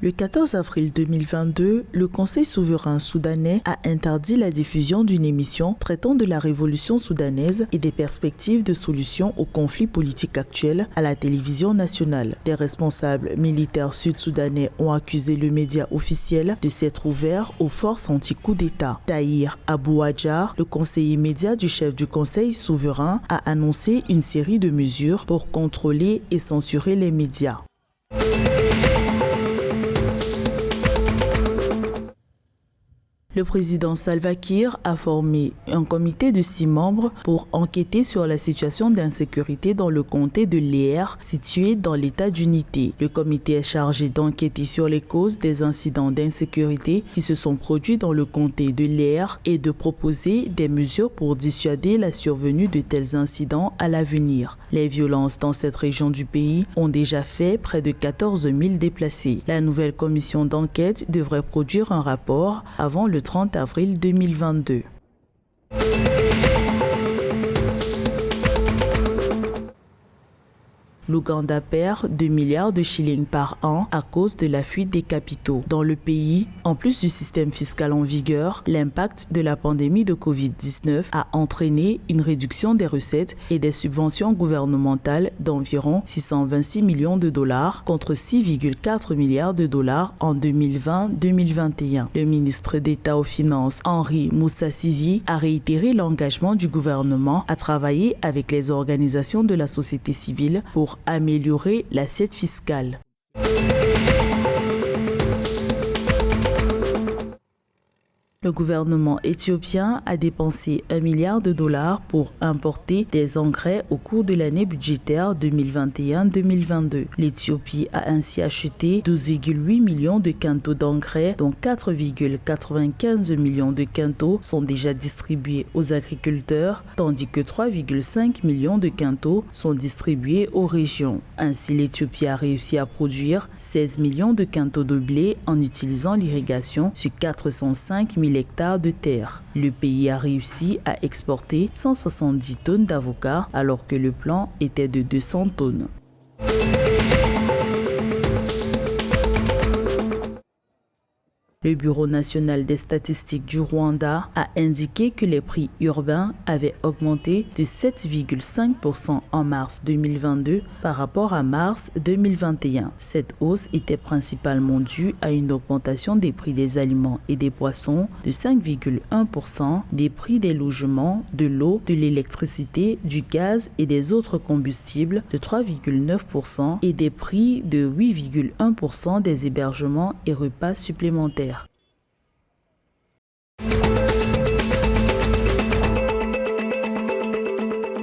Le 14 avril 2022, le Conseil souverain soudanais a interdit la diffusion d'une émission traitant de la révolution soudanaise et des perspectives de solution au conflit politique actuel à la télévision nationale. Des responsables militaires sud-soudanais ont accusé le média officiel de s'être ouvert aux forces anti-coup d'État. Tahir Abou Adjar, le conseiller média du chef du Conseil souverain, a annoncé une série de mesures pour contrôler et censurer les médias. Le président Salva Kiir a formé un comité de 6 membres pour enquêter sur la situation d'insécurité dans le comté de Leer, situé dans l'état d'unité. Le comité est chargé d'enquêter sur les causes des incidents d'insécurité qui se sont produits dans le comté de Leer et de proposer des mesures pour dissuader la survenue de tels incidents à l'avenir. Les violences dans cette région du pays ont déjà fait près de 14 000 déplacés. La nouvelle commission d'enquête devrait produire un rapport avant le 30 avril 2022. L'Ouganda perd 2 milliards de shillings par an à cause de la fuite des capitaux. Dans le pays, en plus du système fiscal en vigueur, l'impact de la pandémie de Covid-19 a entraîné une réduction des recettes et des subventions gouvernementales d'environ 626 millions de dollars contre 6,4 milliards de dollars en 2020-2021. Le ministre d'État aux Finances, Henry Moussa Sisi, a réitéré l'engagement du gouvernement à travailler avec les organisations de la société civile pour améliorer l'assiette fiscale. Le gouvernement éthiopien a dépensé 1 milliard de dollars pour importer des engrais au cours de l'année budgétaire 2021-2022. L'Éthiopie a ainsi acheté 12,8 millions de quintaux d'engrais, dont 4,95 millions de quintaux sont déjà distribués aux agriculteurs, tandis que 3,5 millions de quintaux sont distribués aux régions. Ainsi, l'Éthiopie a réussi à produire 16 millions de quintaux de blé en utilisant l'irrigation sur 405 000 hectares de terre. Le pays a réussi à exporter 170 tonnes d'avocats alors que le plan était de 200 tonnes. Le Bureau national des statistiques du Rwanda a indiqué que les prix urbains avaient augmenté de 7,5% en mars 2022 par rapport à mars 2021. Cette hausse était principalement due à une augmentation des prix des aliments et des boissons de 5,1%, des prix des logements, de l'eau, de l'électricité, du gaz et des autres combustibles de 3,9% et des prix de 8,1% des hébergements et repas supplémentaires.